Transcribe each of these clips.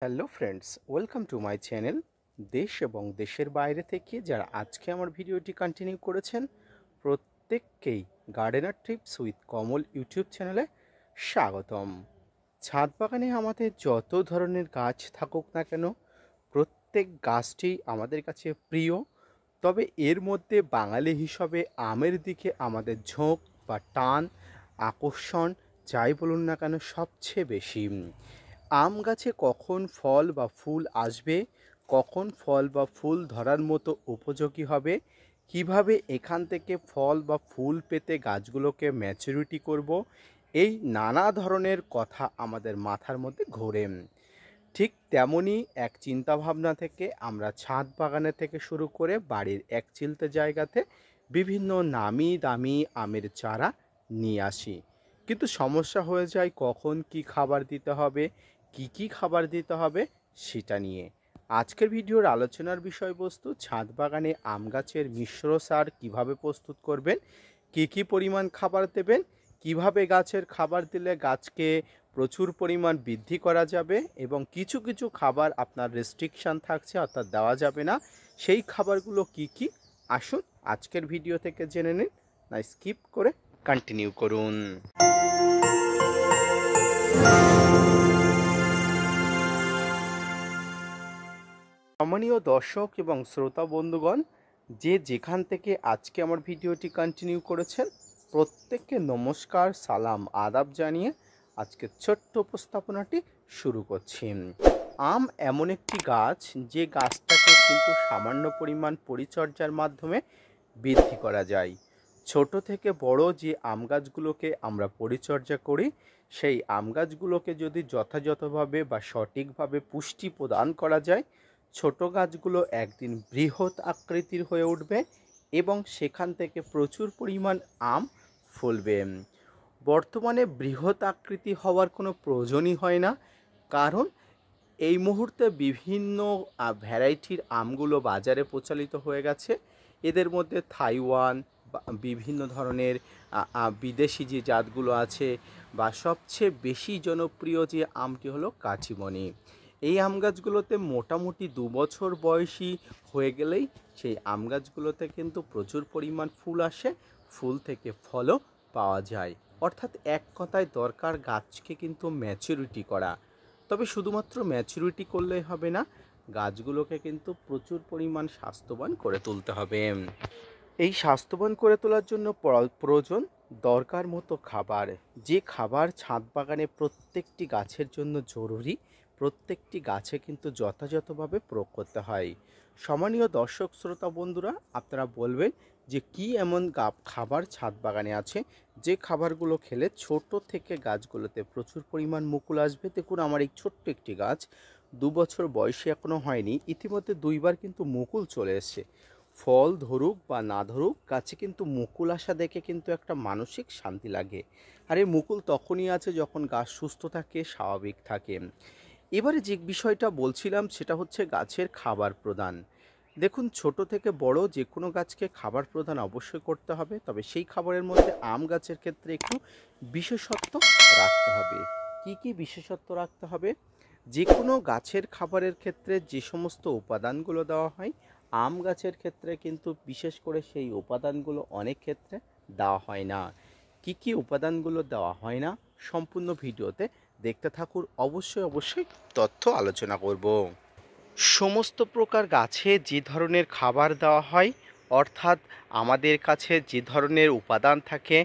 Hello friends, welcome to my channel. দেশ এবং দেশের বাইরে থেকে যারা আজকে আমার ভিডিওটি কন্টিনিউ করেছেন প্রত্যেককেই gardener tips with Kamal YouTube চ্যানেলে স্বাগতম। ছাদ বাগানে আমাদের যত ধরনের গাছ থাকুক না কেন, প্রত্যেক গাছটি আমাদের কাছে প্রিয়। তবে এর মধ্যে বাঙালি হিসাবে আমের দিকে আমাদের ঝোঁক বা টান, আকর্ষণ যাই বলুন না কেন সবচেয়ে বেশি। আম গাছে কখন ফল বা ফুল আসবে, কখন ফল বা ফুল ধরার মতো উপযোগী হবে, কিভাবে এখান থেকে ফল বা ফুল পেতে গাছগুলোকে ম্যাচুরিটি করব, এই নানা ধরনের কথা আমাদের মাথার মধ্যে ঘোরে। ঠিক তেমনই এক চিন্তাভাবনা থেকে আমরা ছাদ বাগানে থেকে শুরু করে বাড়ির এক চিলতে জায়গাতে বিভিন্ন নামি দামি আমের চারা নিয়ে আসি। কিন্তু সমস্যা হয়ে যায় কখন কি খাবার দিতে হবে, কি খাবার দিতে হবে সেটা নিয়ে। আজকের ভিডিওর আলোচনার বিষয়বস্তু ছাদ বাগানে আম গাছের মিশ্র সার কীভাবে প্রস্তুত করবেন, কি পরিমাণ খাবার দেবেন, কিভাবে গাছের খাবার দিলে গাছকে প্রচুর পরিমাণ বৃদ্ধি করা যাবে এবং কিছু খাবার আপনার রেস্ট্রিকশান থাকছে অর্থাৎ দেওয়া যাবে না, সেই খাবারগুলো কি আসুন আজকের ভিডিও থেকে জেনে নিন। না স্কিপ করে কন্টিনিউ করুন। সম্মানীয় দর্শক এবং শ্রোতা বন্ধুগণ, যে যেখান থেকে আজকে আমার ভিডিওটি কন্টিনিউ করেছেন প্রত্যেককে নমস্কার, সালাম, আদাব জানিয়ে আজকের ছোট্ট উপস্থাপনাটি শুরু করছি। আম এমন একটি গাছ যে গাছটাকে কিন্তু সামান্য পরিমাণ পরিচর্যার মাধ্যমে বৃদ্ধি করা যায়। ছোট থেকে বড় যে আম গাছগুলোকে আমরা পরিচর্যা করি, সেই আম গাছগুলোকে যদি যথাযথভাবে বা সঠিকভাবে পুষ্টি প্রদান করা যায়, ছোট গাছগুলো একদিন বৃহৎ আকৃতির হয়ে উঠবে এবং সেখান থেকে প্রচুর পরিমাণ আম ফলবে। বর্তমানে বৃহৎ আকৃতি হওয়ার কোনো প্রয়োজনই হয় না, কারণ এই মুহূর্তে বিভিন্ন ভ্যারাইটির আমগুলো বাজারে প্রচলিত হয়ে গেছে। এদের মধ্যে থাইওয়ান বা বিভিন্ন ধরনের বিদেশি যে জাতগুলো আছে, বা সবচেয়ে বেশি জনপ্রিয় যে আমটি হলো কাঠিমণি। এই আম গাছগুলোতে মোটামুটি 2 বছর বয়সী হয়ে গেলেই সেই আম গাছগুলোতে কিন্তু প্রচুর পরিমাণ ফুল আসে, ফুল থেকে ফলও পাওয়া যায়। অর্থাৎ এক কথায় দরকার গাছকে কিন্তু ম্যাচুরিটি করা। তবে শুধুমাত্র ম্যাচুরিটি করলেই হবে না, গাছগুলোকে কিন্তু প্রচুর পরিমাণ স্বাস্থ্যবান করে তুলতে হবে। এই স্বাস্থ্যবান করে তোলার জন্য প্রয়োজন দরকার মতো খাবার। যে খাবার ছাদ বাগানে প্রত্যেকটি গাছের জন্য জরুরি, প্রত্যেকটি গাছে কিন্তু যথাযথভাবে প্রয়োগ করতে হয়। সম্মানীয় দর্শক শ্রোতা বন্ধুরা, আপনারা বলবেন যে কি এমন খাবার ছাদ বাগানে আছে যে খাবারগুলো খেলে ছোট থেকে গাছগুলোতে প্রচুর পরিমাণ মুকুল আসবে। দেখুন, আমার এই ছোট্ট একটি গাছ 2 বছর বয়সী এখনও হয়নি, ইতিমধ্যে 2বার কিন্তু মুকুল চলে এসছে। ফল ধরুক বা না ধরুক, গাছে কিন্তু মুকুল আসা দেখে কিন্তু একটা মানসিক শান্তি লাগে। আর এই মুকুল তখনই আছে যখন গাছ সুস্থ থাকে, স্বাভাবিক থাকে। এবারে যে বিষয়টা বলছিলাম সেটা হচ্ছে গাছের খাবার প্রদান। দেখুন, ছোট থেকে বড় যে কোনো গাছকে খাবার প্রদান অবশ্যই করতে হবে, তবে সেই খাবারের মধ্যে আম গাছের ক্ষেত্রে একটু বিশেষত্ব রাখতে হবে। কি বিশেষত্ব রাখতে হবে? যে কোনো গাছের খাবারের ক্ষেত্রে যে সমস্ত উপাদানগুলো দেওয়া হয়, আম গাছের ক্ষেত্রে কিন্তু বিশেষ করে সেই উপাদানগুলো অনেক ক্ষেত্রে দেওয়া হয় না। কি উপাদানগুলো দেওয়া হয় না সম্পূর্ণ ভিডিওতে দেখতে থাকুন, অবশ্যই তথ্য আলোচনা করব। সমস্ত প্রকার গাছে যে ধরনের খাবার দেওয়া হয়, অর্থাৎ আমাদের কাছে যে ধরনের উপাদান থাকে,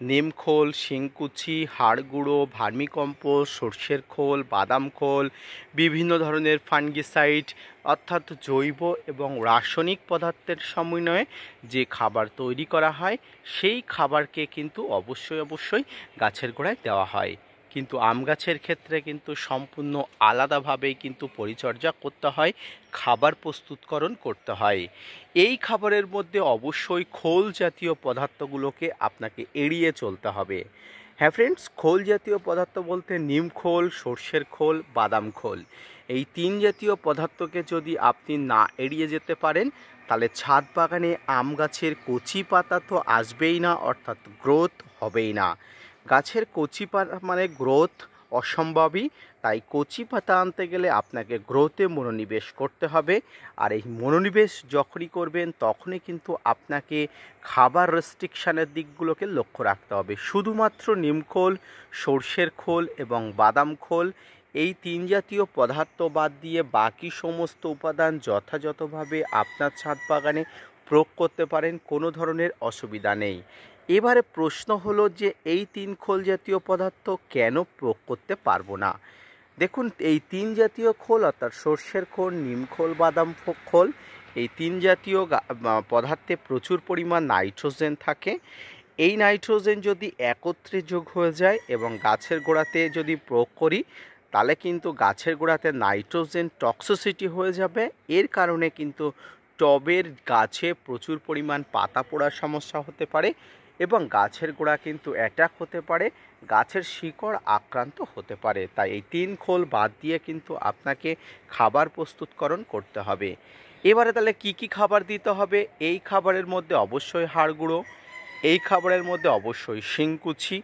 নিমখোল, শিংকুচি, হাড় গুঁড়ো, ভার্মিকম্পোস্ট, সর্ষের খোল, বাদাম খোল, বিভিন্ন ধরনের ফাঙ্গিসাইড, অর্থাৎ জৈব এবং রাসায়নিক পদার্থের সমন্বয়ে যে খাবার তৈরি করা হয়, সেই খাবারকে কিন্তু অবশ্যই গাছের গোড়ায় দেওয়া হয়। কিন্তু আম গাছের ক্ষেত্রে কিন্তু সম্পূর্ণ আলাদাভাবেই কিন্তু পরিচর্যা করতে হয়, খাবার প্রস্তুতকরণ করতে হয়। এই খাবারের মধ্যে অবশ্যই খোল জাতীয় পদার্থগুলোকে আপনাকে এড়িয়ে চলতে হবে। হ্যাঁ ফ্রেন্ডস, খোল জাতীয় পদার্থ বলতে নিম খোল, সর্ষের খোল, বাদাম খোল, এই 3 জাতীয় পদার্থকে যদি আপনি না এড়িয়ে যেতে পারেন, তাহলে ছাদ বাগানে আম গাছের কচি পাতা তো আসবেই না, অর্থাৎ গ্রোথ হবেই না। গাছের কচি পাতা মানে গ্রোথ অসম্ভবই, তাই কচি পাতা আনতে গেলে আপনাকে গ্রোথে মনোনিবেশ করতে হবে। আর এই মনোনিবেশ যখনই করবেন তখনই কিন্তু আপনাকে খাবার রেস্ট্রিকশানের দিকগুলোকে লক্ষ্য রাখতে হবে। শুধুমাত্র নিমখোল, সর্ষের খোল এবং বাদাম খোল এই 3 জাতীয় পদার্থ বাদ দিয়ে বাকি সমস্ত উপাদান যথাযথভাবে আপনার ছাদ বাগানে প্রয়োগ করতে পারেন, কোনো ধরনের অসুবিধা নেই। এবারে প্রশ্ন হলো যে এই 3 খোল জাতীয় পদার্থ কেন প্রয়োগ করতে পারবো না। দেখুন, এই 3 জাতীয় খোল অর্থাৎ সর্ষের খোল, নিমখোল, বাদাম খোল, এই 3 জাতীয় পদার্থে প্রচুর পরিমাণ নাইট্রোজেন থাকে। এই নাইট্রোজেন যদি একত্রে যোগ হয়ে যায় এবং গাছের গোড়াতে যদি প্রয়োগ করি তাহলে কিন্তু গাছের গোড়াতে নাইট্রোজেন টক্সিসিটি হয়ে যাবে। এর কারণে কিন্তু টবের গাছে প্রচুর পরিমাণ পাতা পোড়ার সমস্যা হতে পারে এবং গাছের গোড়া কিন্তু অ্যাটাক হতে পারে, গাছের শিকড় আক্রান্ত হতে পারে। তাই এই 3 খোল বাদ দিয়ে কিন্তু আপনাকে খাবার প্রস্তুতকরণ করতে হবে। এবারে তাহলে কি কি খাবার দিতে হবে? এই খাবারের মধ্যে অবশ্যই হাড় গুঁড়ো, এই খাবারের মধ্যে অবশ্যই শিংকুচি,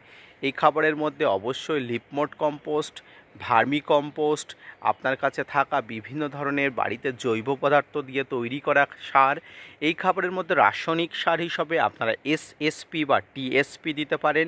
এই খাবারের মধ্যে অবশ্যই লিপমোট কম্পোস্ট, ভার্মি কম্পোস্ট, আপনার কাছে থাকা বিভিন্ন ধরনের বাড়িতে জৈব পদার্থ দিয়ে তৈরি করা সার। এই খাবারের মধ্যে রাসায়নিক সার হিসাবে আপনারা এসএসপি বা টিএসপি দিতে পারেন।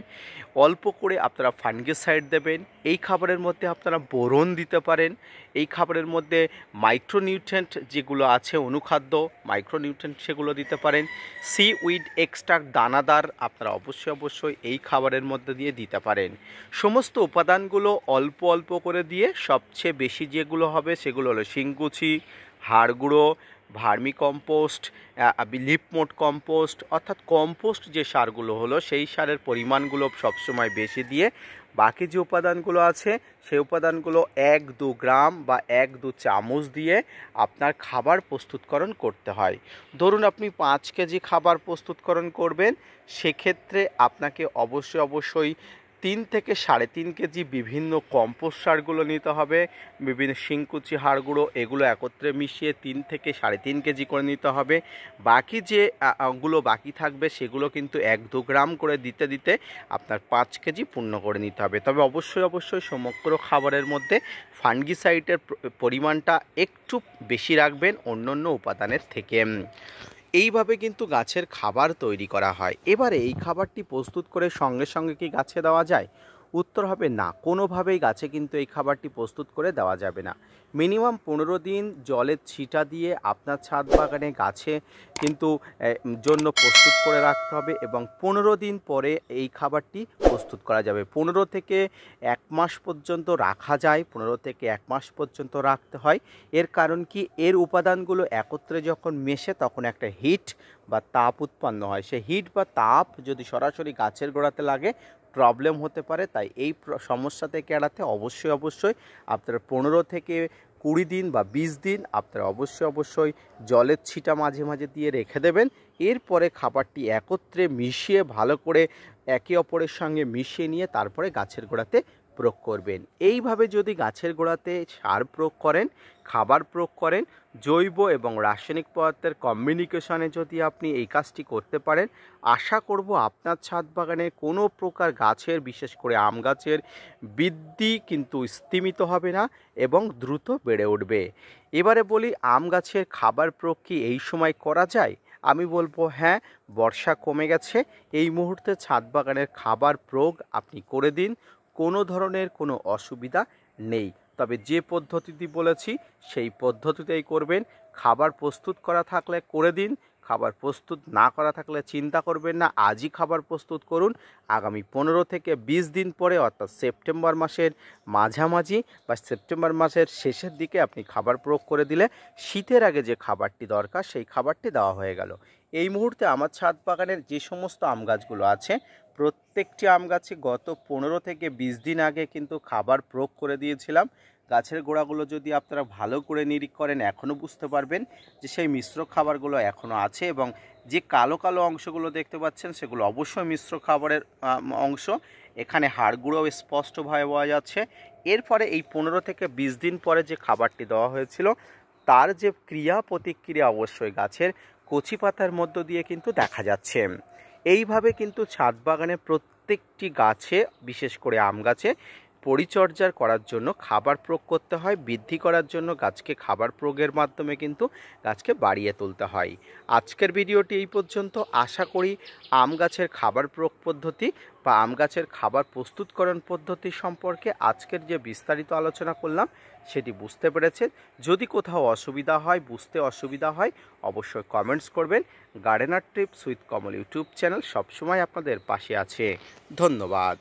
অল্প করে আপনারা ফাঙ্গিসাইড দেবেন। এই খাবারের মধ্যে আপনারা বোরন দিতে পারেন। এই খাবারের মধ্যে মাইক্রোনিউট্রিয়েন্ট যেগুলো আছে, অনুখাদ্য মাইক্রোনিউট্রিয়েন্ট, সেগুলো দিতে পারেন। সিউইড এক্সট্রাক্ট দানাদার আপনারা অবশ্যই এই খাবারের মধ্যে দিয়ে দিতে পারেন। সমস্ত উপাদানগুলো অল্প অল্প করে দিয়ে সবচেয়ে বেশি যেগুলো হবে সেগুলো হলো শিংকুচি, হাড় গুঁড়ো, ভার্মি কম্পোস্ট, লিপমোট কম্পোস্ট, অর্থাৎ কম্পোস্ট যে সারগুলো হলো সেই সারের পরিমাণগুলো সবসময় বেশি দিয়ে বাকি যে উপাদানগুলো আছে সেই উপাদানগুলো 1-2 গ্রাম বা 1-2 চামচ দিয়ে আপনার খাবার প্রস্তুতকরণ করতে হয়। ধরুন আপনি 5 কেজি খাবার প্রস্তুতকরণ করবেন, সেক্ষেত্রে আপনাকে অবশ্যই 3 থেকে 3.5 কেজি বিভিন্ন কম্পোস্ট সারগুলো নিতে হবে। বিভিন্ন শিংকুচি, হাড় গুঁড়ো এগুলো একত্রে মিশিয়ে 3 থেকে 3.5 কেজি করে নিতে হবে। বাকি যে গুলো বাকি থাকবে সেগুলো কিন্তু 1-2 গ্রাম করে দিতে দিতে আপনার 5 কেজি পূর্ণ করে নিতে হবে। তবে অবশ্যই সমগ্র খাবারের মধ্যে ফাঙ্গিসাইডের পরিমাণটা একটু বেশি রাখবেন অন্যান্য উপাদানের থেকে। এইভাবে কিন্তু গাছের খাবার তৈরি করা হয়। এবারে এই খাবারটি প্রস্তুত করে সঙ্গে সঙ্গে কি গাছে দেওয়া যায়? উত্তর হবে না, কোনোভাবেই গাছে কিন্তু এই খাবারটি প্রস্তুত করে দেওয়া যাবে না। মিনিমাম 15 দিন জলের ছিটা দিয়ে আপনার ছাদ বাগানে গাছে কিন্তু জন্য প্রস্তুত করে রাখতে হবে এবং 15 দিন পরে এই খাবারটি প্রস্তুত করা যাবে। 15 থেকে 1 মাস পর্যন্ত রাখা যায়, 15 থেকে 1 মাস পর্যন্ত রাখতে হয়। এর কারণ কি, এর উপাদানগুলো একত্রে যখন মেশে তখন একটা হিট বা তাপ উৎপন্ন হয়। সেই হিট বা তাপ যদি সরাসরি গাছের গোড়াতে লাগে প্রবলেম হতে পারে। তাই এই সমস্যা থেকে এড়াতে অবশ্যই আপনারা 15 থেকে 20 দিন বা 20 দিন আপনারা অবশ্যই জলের ছিটা মাঝে মাঝে দিয়ে রেখে দেবেন। এরপরে খাবারটি একত্রে মিশিয়ে ভালো করে একে অপরের সঙ্গে মিশিয়ে নিয়ে তারপরে গাছের গোড়াতে প্রয়োগ করবেন। এইভাবে যদি গাছের গোড়াতে সার প্রয়োগ করেন, খাবার প্রয়োগ করেন, জৈব এবং রাসায়নিক পদার্থের কম্বিনেশনে যদি আপনি এই কাজটি করতে পারেন, আশা করব আপনার ছাদ বাগানে কোনো প্রকার গাছের, বিশেষ করে আম গাছের বৃদ্ধি কিন্তু স্তিমিত হবে না এবং দ্রুত বেড়ে উঠবে। এবারে বলি, আম গাছের খাবার প্রয়োগ কি এই সময় করা যায়? আমি বলবো হ্যাঁ, বর্ষা কমে গেছে, এই মুহূর্তে ছাদ বাগানের খাবার প্রয়োগ আপনি করে দিন, কোনো ধরনের কোনো অসুবিধা নেই। তবে যে পদ্ধতিটি বলেছি সেই পদ্ধতিতেই করবেন। খাবার প্রস্তুত করা থাকলে করে দিন, খাবার প্রস্তুত না করা থাকলে চিন্তা করবেন না, আজই খাবার প্রস্তুত করুন। আগামী 15 থেকে 20 দিন পরে অর্থাৎ সেপ্টেম্বর মাসের মাঝামাঝি বা সেপ্টেম্বর মাসের শেষের দিকে আপনি খাবার প্রয়োগ করে দিলে শীতের আগে যে খাবারটি দরকার সেই খাবারটি দেওয়া হয়ে গেল। এই মুহূর্তে আমার ছাদ বাগানের যে সমস্ত আম গাছগুলো আছে প্রত্যেকটি আম গাছে গত 15 থেকে 20 দিন আগে কিন্তু খাবার প্রয়োগ করে দিয়েছিলাম। গাছের গোড়াগুলো যদি আপনারা ভালো করে নিরীক্ষা করেন এখনও বুঝতে পারবেন যে সেই মিশ্র খাবারগুলো এখনও আছে এবং যে কালো কালো অংশগুলো দেখতে পাচ্ছেন সেগুলো অবশ্যই মিশ্র খাবারের অংশ। এখানে হাড় গুঁড়োও স্পষ্টভাবে পাওয়া যাচ্ছে। এরপরে এই 15 থেকে 20 দিন পরে যে খাবারটি দেওয়া হয়েছিল তার যে ক্রিয়া প্রতিক্রিয়া অবশ্যই গাছের কচি পাতার মধ্য দিয়ে কিন্তু দেখা যাচ্ছে। এইভাবে কিন্তু ছাদ বাগানে প্রত্যেকটি গাছে, বিশেষ করে আম গাছে পরিচর্যা করার জন্য খাবার প্রয়োগ করতে হয়, বৃদ্ধি করার জন্য গাছকে খাবার প্রয়োগের মাধ্যমে কিন্তু গাছকে বাড়িয়ে তুলতে হয়। আজকের ভিডিওটি এই পর্যন্ত। আশা করি আম গাছের খাবার প্রয়োগ পদ্ধতি বা আম গাছের খাবার প্রস্তুতকরণ পদ্ধতি সম্পর্কে আজকের যে বিস্তারিত আলোচনা করলাম সেটি বুঝতে পেরেছেন। যদি কোথাও অসুবিধা হয়, বুঝতে অসুবিধা হয়, অবশ্যই কমেন্টস করবেন। Gardener tips with Kamal YouTube channel সবসময় আপনাদের পাশে আছে। ধন্যবাদ।